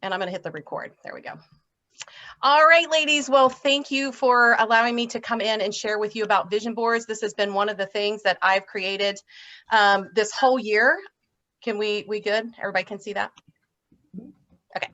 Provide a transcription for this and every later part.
And I'm going to hit the record. There we go. All right, ladies. Well, thank you for allowing me to come in and share with you about vision boards. This has been one of the things that I've created this whole year. Can we good? Everybody can see that? Okay.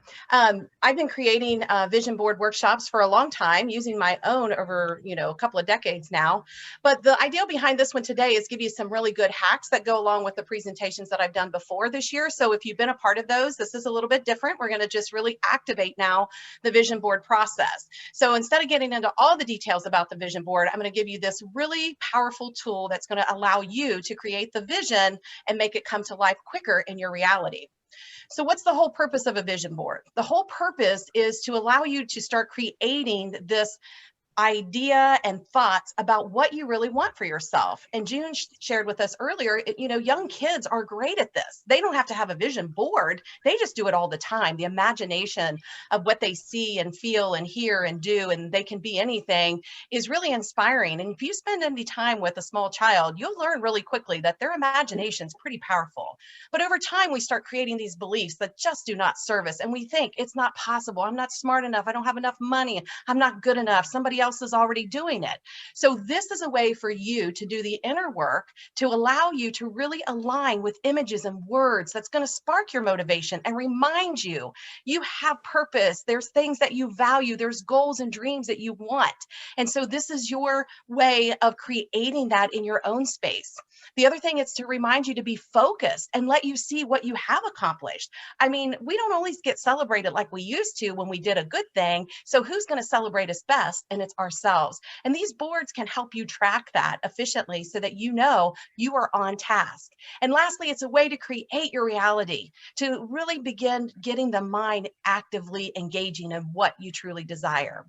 I've been creating vision board workshops for a long time, using my own over, a couple of decades now. But the idea behind this one today is give you some really good hacks that go along with the presentations that I've done before this year. So if you've been a part of those, this is a little bit different. We're going to just really activate now the vision board process. So instead of getting into all the details about the vision board, I'm going to give you this really powerful tool that's going to allow you to create the vision and make it come to life quicker in your reality. So what's the whole purpose of a vision board? The whole purpose is to allow you to start creating this idea and thoughts about what you really want for yourself. And June shared with us earlier, young kids are great at this. They don't have to have a vision board. They just do it all the time. The imagination of what they see and feel and hear and do, and they can be anything, is really inspiring. And if you spend any time with a small child, you'll learn really quickly that their imagination is pretty powerful. But over time, we start creating these beliefs that just do not serve us. And we think it's not possible. I'm not smart enough. I don't have enough money. I'm not good enough. Somebody else is already doing it. So this is a way for you to do the inner work to allow you to really align with images and words that's going to spark your motivation and remind you have purpose. There's things that you value. There's goals and dreams that you want. And so this is your way of creating that in your own space. The other thing is to remind you to be focused and let you see what you have accomplished. I mean, we don't always get celebrated like we used to when we did a good thing. So who's going to celebrate us best? And it's ourselves. And these boards can help you track that efficiently so that you know you are on task. And lastly, it's a way to create your reality, to really begin getting the mind actively engaging in what you truly desire.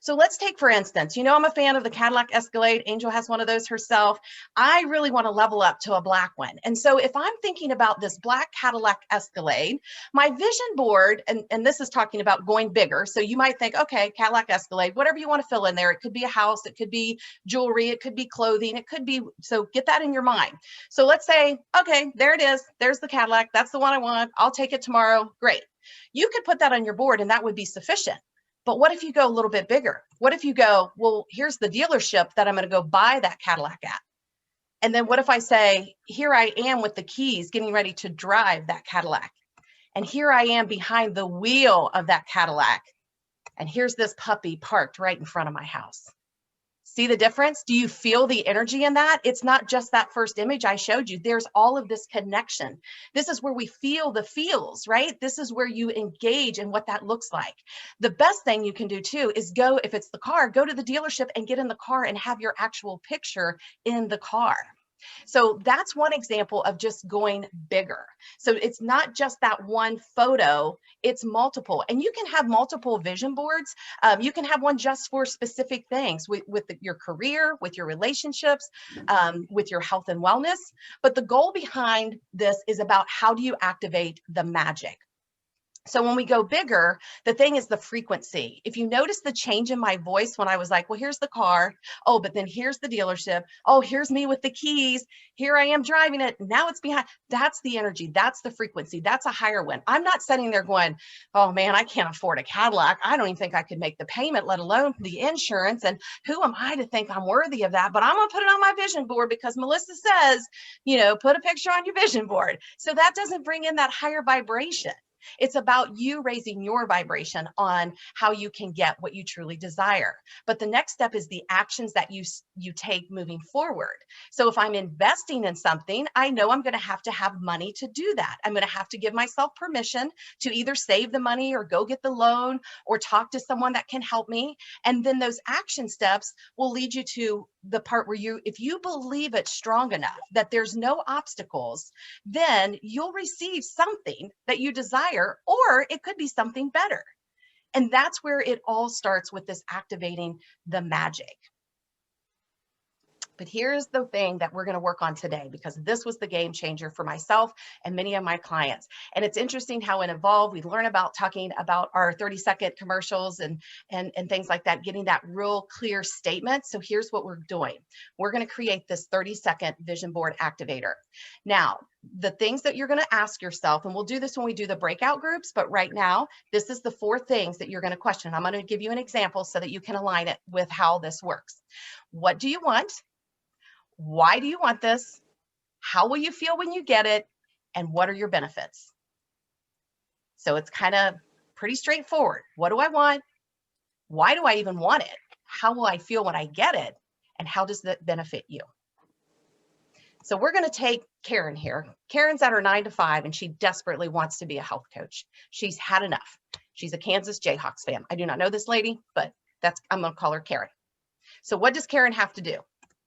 So let's take, for instance, I'm a fan of the Cadillac Escalade. Angel has one of those herself. I really want to level up to a black one. And so if I'm thinking about this black Cadillac Escalade, my vision board, and this is talking about going bigger. So you might think, okay, Cadillac Escalade, whatever you want to fill in there. It could be a house, it could be jewelry, it could be clothing, it could be, so get that in your mind. So let's say, okay, there it is. There's the Cadillac. That's the one I want. I'll take it tomorrow. Great. You could put that on your board and that would be sufficient. But what if you go a little bit bigger? What if you go, well, here's the dealership that I'm going to go buy that Cadillac at. And then what if I say, here I am with the keys getting ready to drive that Cadillac. And here I am behind the wheel of that Cadillac. And here's this puppy parked right in front of my house. See the difference? Do you feel the energy in that? It's not just that first image I showed you. There's all of this connection. This is where we feel the feels, right? This is where you engage in what that looks like. The best thing you can do too is go, if it's the car, go to the dealership and get in the car and have your actual picture in the car. So that's one example of just going bigger. So it's not just that one photo, it's multiple. And you can have multiple vision boards. You can have one just for specific things with your career, with your relationships, with your health and wellness. But the goal behind this is about how do you activate the magic. So when we go bigger, the thing is the frequency. If you notice the change in my voice when I was like, well, here's the car. Oh, but then here's the dealership. Oh, here's me with the keys. Here I am driving it. Now it's behind. That's the energy. That's the frequency. That's a higher one. I'm not sitting there going, oh man, I can't afford a Cadillac. I don't even think I could make the payment, let alone the insurance. And who am I to think I'm worthy of that? But I'm going to put it on my vision board because Melissa says, put a picture on your vision board. So that doesn't bring in that higher vibration. It's about you raising your vibration on how you can get what you truly desire. But the next step is the actions that you take moving forward. So if I'm investing in something, I know I'm going to have money to do that. I'm going to have to give myself permission to either save the money or go get the loan or talk to someone that can help me. And then those action steps will lead you to the part where if you believe it strong enough that there's no obstacles, then you'll receive something that you desire, or it could be something better. And that's where it all starts with this activating the magic. But here's the thing that we're going to work on today, because this was the game changer for myself and many of my clients. And it's interesting how in Evolve, we learn about talking about our 30-second commercials and things like that, getting that real clear statement. So here's what we're doing. We're going to create this 30-second vision board activator. Now, the things that you're going to ask yourself, and we'll do this when we do the breakout groups, but right now, this is the 4 things that you're going to question. I'm going to give you an example so that you can align it with how this works. What do you want? Why do you want this? How will you feel when you get it? And what are your benefits? So it's kind of pretty straightforward. What do I want? Why do I even want it? How will I feel when I get it? And how does that benefit you? So we're going to take Karen here. Karen's at her 9 to 5, and she desperately wants to be a health coach. She's had enough. She's a Kansas Jayhawks fan. I do not know this lady, but I'm going to call her Karen. So what does Karen have to do?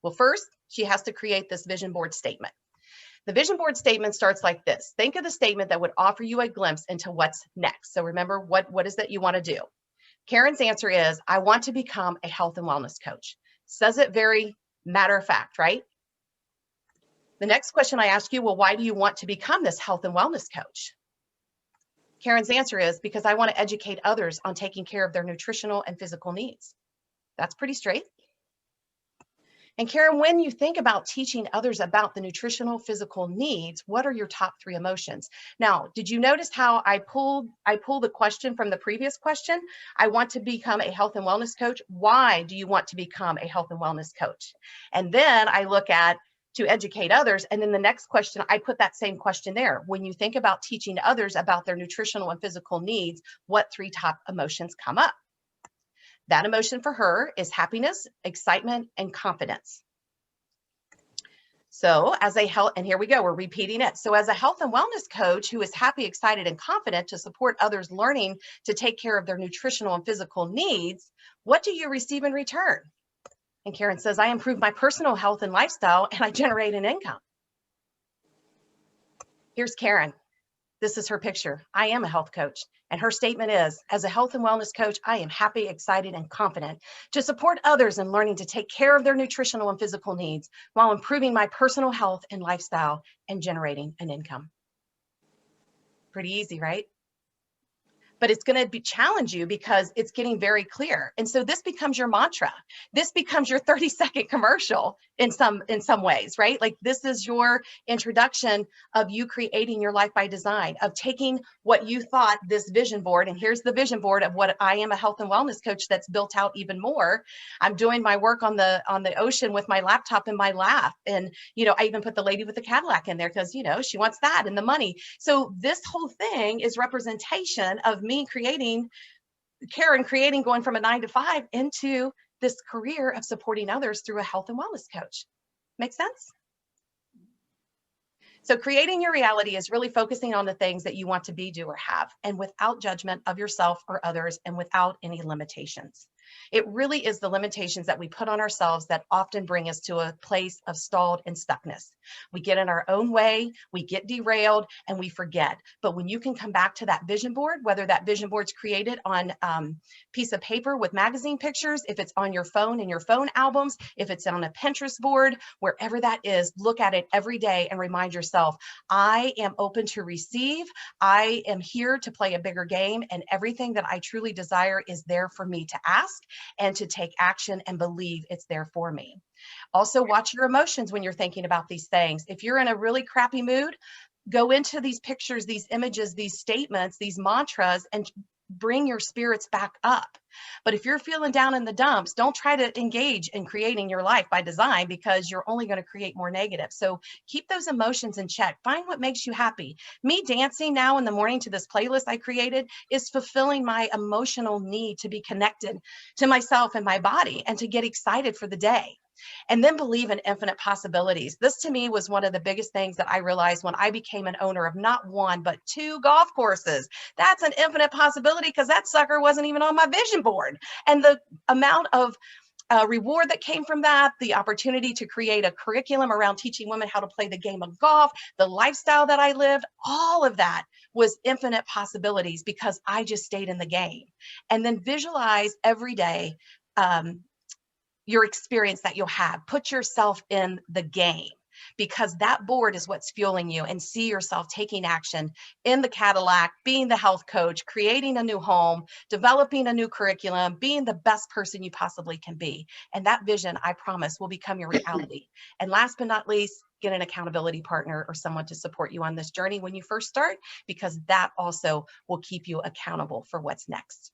Well, first, she has to create this vision board statement. The vision board statement starts like this. Think of the statement that would offer you a glimpse into what's next. So remember, what is that you want to do? Karen's answer is, I want to become a health and wellness coach. Says it very matter of fact, right? The next question I ask you, well, why do you want to become this health and wellness coach? Karen's answer is, because I want to educate others on taking care of their nutritional and physical needs. That's pretty straight. And Karen, when you think about teaching others about the nutritional, physical needs, what are your top 3 emotions? Now, did you notice how I pulled the question from the previous question? I want to become a health and wellness coach. Why do you want to become a health and wellness coach? And then I look at to educate others. And then the next question, I put that same question there. When you think about teaching others about their nutritional and physical needs, what 3 top emotions come up? That emotion for her is happiness, excitement, and confidence. So as a health, and here we go, we're repeating it. So as a health and wellness coach who is happy, excited, and confident to support others learning to take care of their nutritional and physical needs, what do you receive in return? And Karen says, I improve my personal health and lifestyle, and I generate an income. Here's Karen. This is her picture. I am a health coach. And her statement is, as a health and wellness coach, I am happy, excited, and confident to support others in learning to take care of their nutritional and physical needs while improving my personal health and lifestyle and generating an income. Pretty easy, right? But it's going to challenge you because it's getting very clear. And so this becomes your mantra. This becomes your 30-second commercial in some ways, right? Like this is your introduction of you creating your life by design, of taking what you thought this vision board, and here's the vision board of what I am, a health and wellness coach that's built out even more. I'm doing my work on the ocean with my laptop in my lap. And, I even put the lady with the Cadillac in there because, she wants that and the money. So this whole thing is representation of me Karen creating, going from a 9 to 5 into this career of supporting others through a health and wellness coach. Make sense? So creating your reality is really focusing on the things that you want to be, do, or have, and without judgment of yourself or others, and without any limitations. It really is the limitations that we put on ourselves that often bring us to a place of stalled and stuckness. We get in our own way, we get derailed, and we forget. But when you can come back to that vision board, whether that vision board's created on piece of paper with magazine pictures, if it's on your phone in your phone albums, if it's on a Pinterest board, wherever that is, look at it every day and remind yourself, I am open to receive. I am here to play a bigger game, and everything that I truly desire is there for me to ask and to take action and believe it's there for me. Also, watch your emotions when you're thinking about these things. If you're in a really crappy mood, go into these pictures, these images, these statements, these mantras, and bring your spirits back up. But if you're feeling down in the dumps, don't try to engage in creating your life by design, because you're only going to create more negative. So keep those emotions in check. Find what makes you happy. Me dancing now in the morning to this playlist I created is fulfilling my emotional need to be connected to myself and my body and to get excited for the day. And then believe in infinite possibilities. This to me was one of the biggest things that I realized when I became an owner of not 1, but 2 golf courses. That's an infinite possibility, because that sucker wasn't even on my vision board. And the amount of reward that came from that, the opportunity to create a curriculum around teaching women how to play the game of golf, the lifestyle that I lived, all of that was infinite possibilities because I just stayed in the game. And then visualize every day, your experience that you'll have. Put yourself in the game, because that board is what's fueling you, and see yourself taking action in the Cadillac, being the health coach, creating a new home, developing a new curriculum, being the best person you possibly can be. And that vision, I promise, will become your reality. And last but not least, get an accountability partner or someone to support you on this journey when you first start, because that also will keep you accountable for what's next.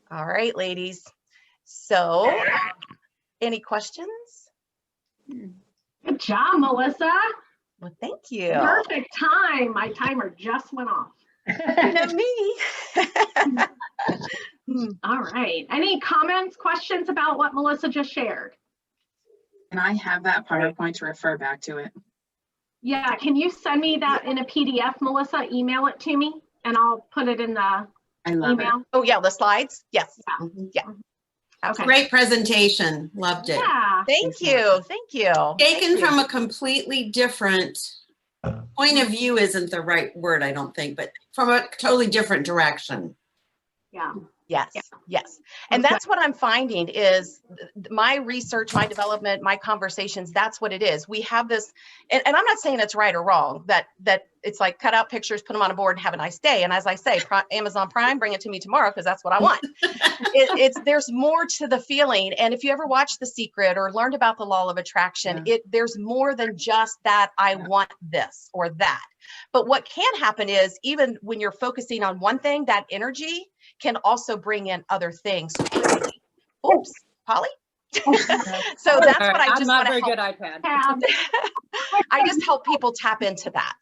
All right, ladies. So, any questions? Good job, Melissa. Well, thank you. Perfect time. My timer just went off. You know me. All right. Any comments, questions about what Melissa just shared? And I have that PowerPoint to refer back to it. Yeah, can you send me that in a PDF, Melissa? Email it to me and I'll put it in the I love email. it. Oh, yeah, the slides? Yes. Yeah. Yeah. Okay. Great presentation. Loved it. Yeah. Thank you. Thank you. Taken from a completely different point of view isn't the right word, I don't think, but from a totally different direction. Yeah. Yes, yes. And that's what I'm finding is my research, my development, my conversations, that's what it is. We have this, and I'm not saying it's right or wrong, that it's like cut out pictures, put them on a board and have a nice day. And as I say, Amazon Prime, bring it to me tomorrow because that's what I want. There's more to the feeling. And if you ever watched The Secret or learned about the law of attraction, there's more than just that I want this or that. But what can happen is, even when you're focusing on one thing, that energy can also bring in other things. Oops, Polly? So that's what I just want to help. Good iPad. I just help people tap into that.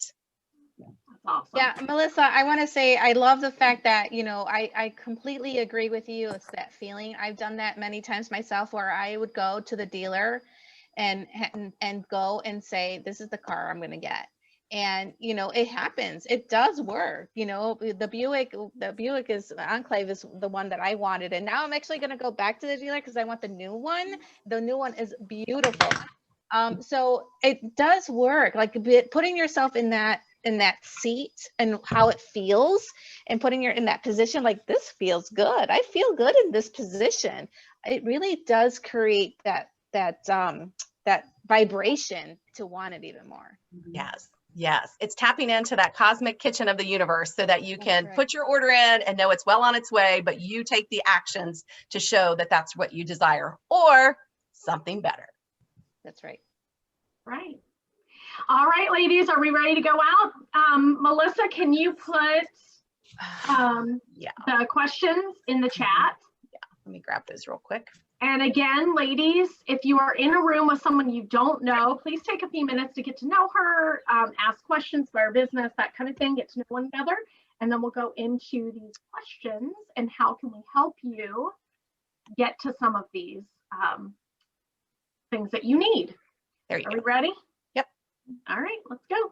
That's awesome. Yeah, Melissa, I want to say I love the fact that, you know, I completely agree with you. It's that feeling. I've done that many times myself, where I would go to the dealer and go and say, this is the car I'm going to get. And, you know, it happens. It does work. You know, the Buick is Enclave is the one that I wanted. And now I'm actually going to go back to the dealer because I want the new one. The new one is beautiful. So it does work, like putting yourself in that seat and how it feels, and putting in that position, like, this feels good. I feel good in this position. It really does create that vibration to want it even more. Yes. Yes, it's tapping into that cosmic kitchen of the universe so that you can right. put your order in and know it's well on its way, but you take the actions to show that that's what you desire, or something better. That's right. Right. All right, ladies, are we ready to go out? Melissa, can you put the questions in the chat? Yeah, let me grab those real quick. And again, ladies, if you are in a room with someone you don't know, please take a few minutes to get to know her, ask questions about her business, that kind of thing, get to know one another. And then we'll go into these questions and how can we help you get to some of these things that you need. There you Are go. we ready? Yep. All right, let's go.